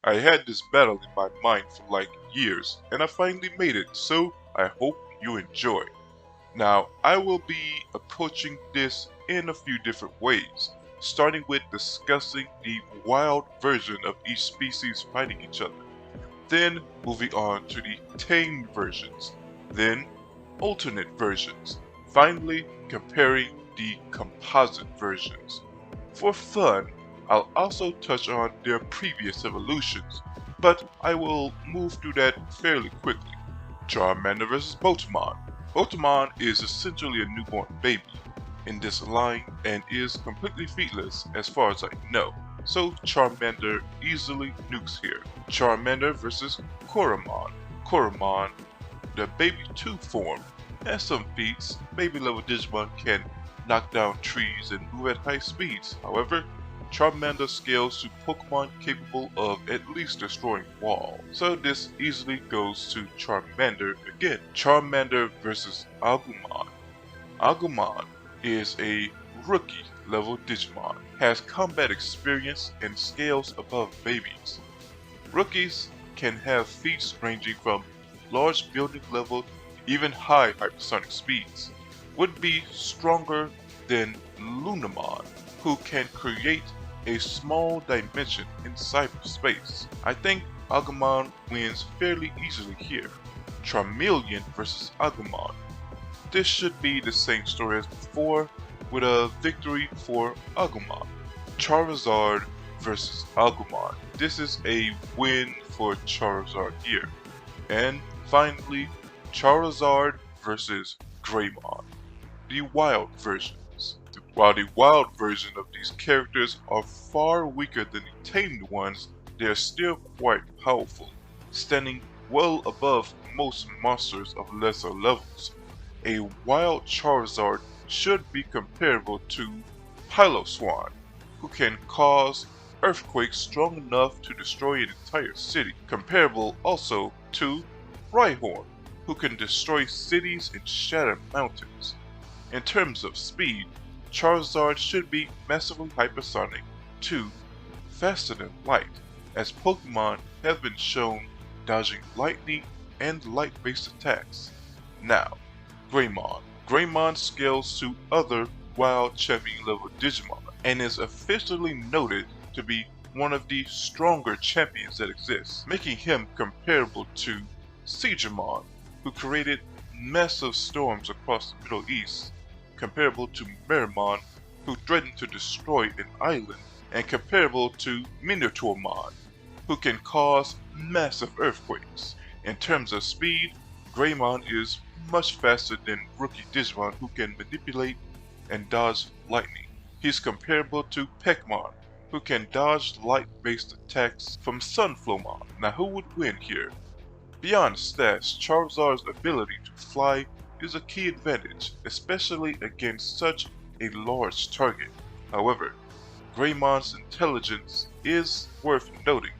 I had this battle in my mind for like years, and I finally made it, so I hope you enjoy. Now, I will be approaching this in a few different ways, starting with discussing the wild version of each species fighting each other, then moving on to the tamed versions, then alternate versions, finally comparing the composite versions. For fun, I'll also touch on their previous evolutions, but I will move through that fairly quickly. Charmander vs. Botamon. Botamon is essentially a newborn baby in this line and is completely feetless as far as I know, so Charmander easily nukes here. Charmander vs. Koromon. Koromon, the baby 2 form, has some feats. Baby level Digimon can knock down trees and move at high speeds. However, Charmander scales to Pokemon capable of at least destroying walls, so this easily goes to Charmander again. Charmander vs. Agumon. Agumon is a rookie level Digimon, has combat experience and scales above babies. Rookies can have feats ranging from large building level to even high hypersonic speeds. Would be stronger than Lunamon, who can create a small dimension in cyberspace. I think Agumon wins fairly easily here. Charmeleon vs. Agumon. This should be the same story as before, with a victory for Agumon. Charizard vs. Agumon. This is a win for Charizard here. And finally, Charizard vs. Greymon, the wild versions. While the wild version of these characters are far weaker than the tamed ones, they are still quite powerful, standing well above most monsters of lesser levels. A wild Charizard should be comparable to Piloswine, who can cause earthquakes strong enough to destroy an entire city, comparable also to Rhyhorn, who can destroy cities and shatter mountains. In terms of speed, Charizard should be massively hypersonic, 2, faster than light, as Pokemon have been shown dodging lightning and light-based attacks. Now, Greymon. Greymon scales to other wild champion level Digimon and is officially noted to be one of the stronger champions that exists, making him comparable to Digimon, who created massive storms across the Middle East, comparable to Meramon, who threatened to destroy an island, and comparable to Minotaurmon, who can cause massive earthquakes. In terms of speed, Greymon is much faster than rookie Digimon, who can manipulate and dodge lightning. He's comparable to Peckmon, who can dodge light-based attacks from Sunflowmon. Now who would win here? Beyond stats, Charizard's ability to fly is a key advantage, especially against such a large target. However, Greymon's intelligence is worth noting.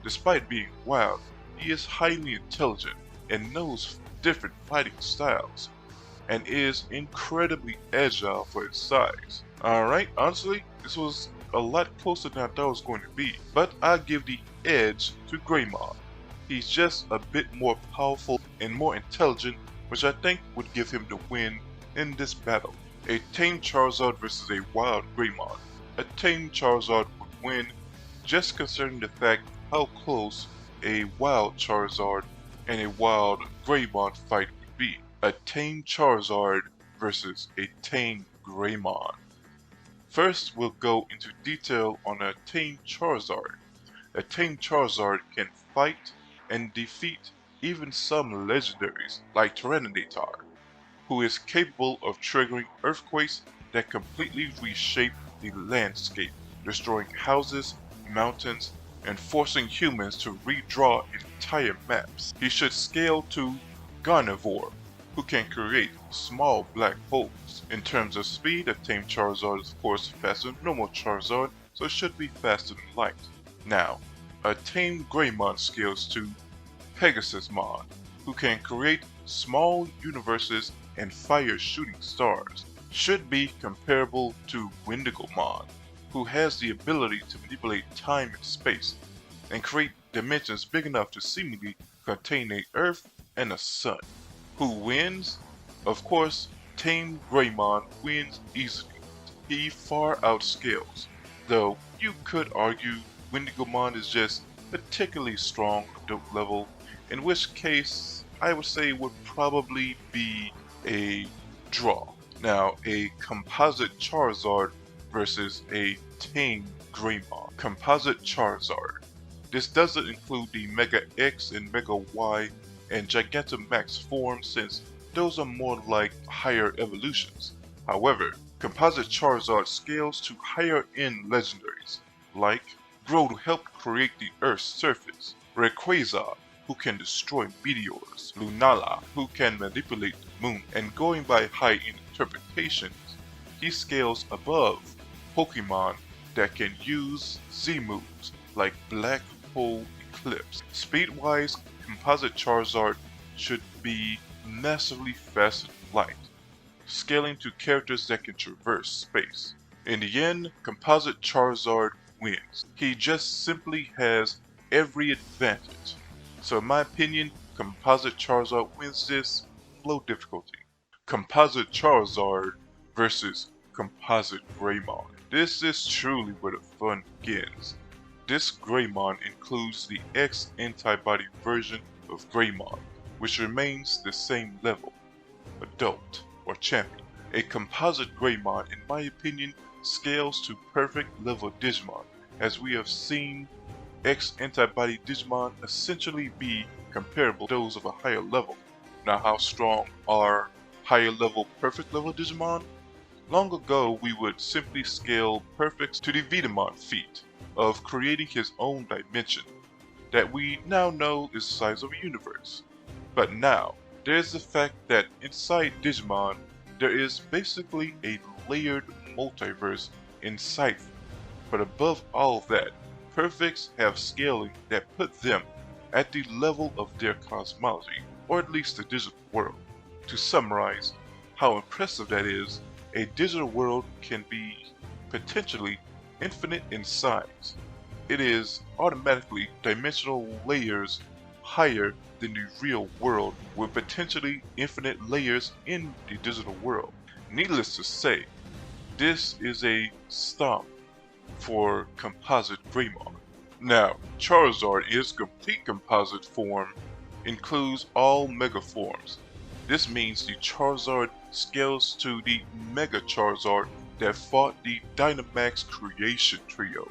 Despite being wild, he is highly intelligent and knows different fighting styles, and is incredibly agile for his size. Alright, honestly, this was a lot closer than I thought it was going to be, but I give the edge to Greymon. He's just a bit more powerful and more intelligent, which I think would give him the win in this battle. A tamed Charizard versus a wild Greymon. A tamed Charizard would win just considering the fact how close a wild Charizard and a wild Greymon fight would be. A tamed Charizard versus a tamed Greymon. First, we'll go into detail on a tamed Charizard. A tamed Charizard can fight and defeat even some legendaries like Tyranitar, who is capable of triggering earthquakes that completely reshape the landscape, destroying houses, mountains, and forcing humans to redraw entire maps. He should scale to Garnivore, who can create small black holes. In terms of speed, a tamed Charizard is of course faster than normal Charizard, so it should be faster than light. Now, a tamed Greymon scales to Pegasusmon, who can create small universes and fire shooting stars. Should be comparable to Wendigomon, who has the ability to manipulate time and space and create dimensions big enough to seemingly contain a Earth and a Sun. Who wins? Of course, Tame Greymon wins easily. He far outscales, though you could argue Wendigomon is just particularly strong adult level, in which case I would say it would probably be a draw. Now, a composite Charizard versus a tame Greymon. Composite Charizard. This doesn't include the Mega X and Mega Y and Gigantamax forms, since those are more like higher evolutions. However, Composite Charizard scales to higher end legendaries, like Grow to help create the Earth's surface, Rayquaza, who can destroy meteors, Lunala, who can manipulate the moon, and going by high-end interpretations, he scales above Pokemon that can use Z moves like Black Hole Eclipse. Speed-wise, Composite Charizard should be massively faster than light, scaling to characters that can traverse space. In the end, Composite Charizard wins. He just simply has every advantage. So in my opinion, Composite Charizard wins this low difficulty. Composite Charizard versus Composite Greymon. This is truly where the fun begins. This Greymon includes the X-antobody version of Greymon, which remains the same level, adult or champion. A composite Greymon, in my opinion, scales to perfect level Digimon, as we have seen X-antobody Digimon essentially be comparable to those of a higher level. Now, how strong are higher level perfect level Digimon? Long ago, we would simply scale perfects to the Vitamon feat of creating his own dimension that we now know is the size of a universe. But now, there's the fact that inside Digimon, there is basically a layered multiverse inside them. But above all that, perfects have scaling that put them at the level of their cosmology, or at least the digital world. To summarize how impressive that is, a digital world can be potentially infinite in size. It is automatically dimensional layers higher than the real world, with potentially infinite layers in the digital world. Needless to say, this is a stomp for Composite Greymon. Now, Charizard in its complete composite form includes all Mega forms. This means the Charizard scales to the Mega Charizard that fought the Dynamax Creation Trio.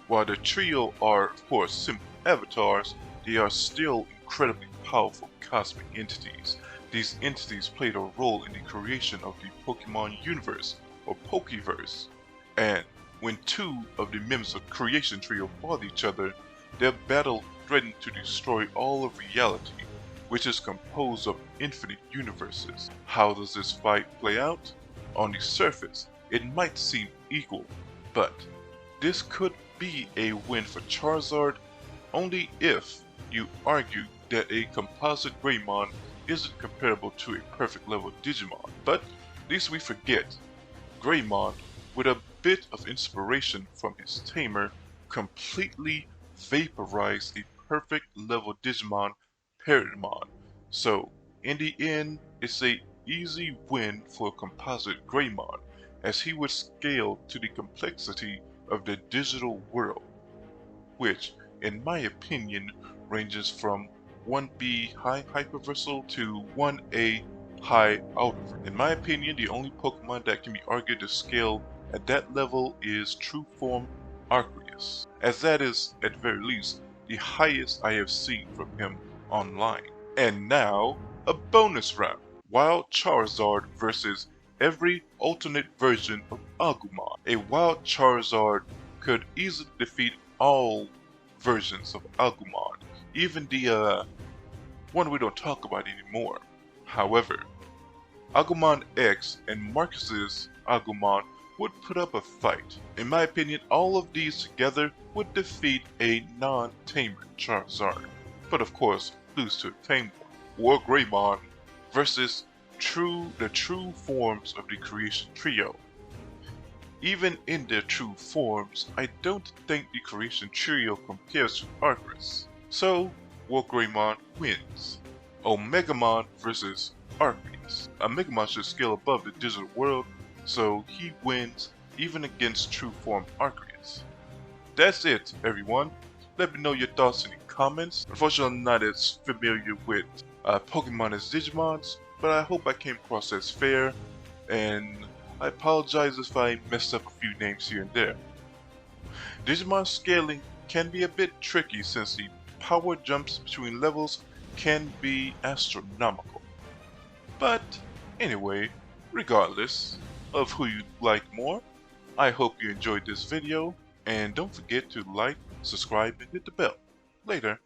While the trio are, of course, simple avatars, they are still incredibly powerful cosmic entities. These entities played a role in the creation of the Pokemon universe, or Pokeverse. And when two of the members of the Creation Trio fought each other, their battle threatened to destroy all of reality, which is composed of infinite universes. How does this fight play out? On the surface, it might seem equal, but this could be a win for Charizard only if you argue that a composite Greymon isn't comparable to a perfect level Digimon. But least we forget, Greymon, with a bit of inspiration from his tamer, completely vaporized a perfect level Digimon, Paramon. So, in the end, it's a easy win for composite Greymon, as he would scale to the complexity of the digital world, which, in my opinion, ranges from 1B high hyperversal to 1A high outer. In my opinion, the only Pokemon that can be argued to scale at that level is True Form Arceus, as that is, at very least, the highest I have seen from him online. And now, a bonus round. Wild Charizard versus every alternate version of Agumon. A Wild Charizard could easily defeat all versions of Agumon, even the one we don't talk about anymore. However, Agumon X and Marcus's Agumon would put up a fight. In my opinion, all of these together would defeat a non-tamer Charizard, but of course lose to a tamed one. Or Greymon versus the true forms of the Creation Trio. Even in their true forms, I don't think the Creation Trio compares to Arceus. So, Greymon wins. Omegamon versus Arceus. Omegamon should scale above the digital world, so he wins even against true form Arceus. That's it, everyone. Let me know your thoughts in the comments. Unfortunately, I'm not as familiar with Pokemon as Digimons, but I hope I came across as fair, and I apologize if I messed up a few names here and there. Digimon scaling can be a bit tricky since the power jumps between levels can be astronomical. But anyway, regardless of who you like more, I hope you enjoyed this video, and don't forget to like, subscribe, and hit the bell. Later.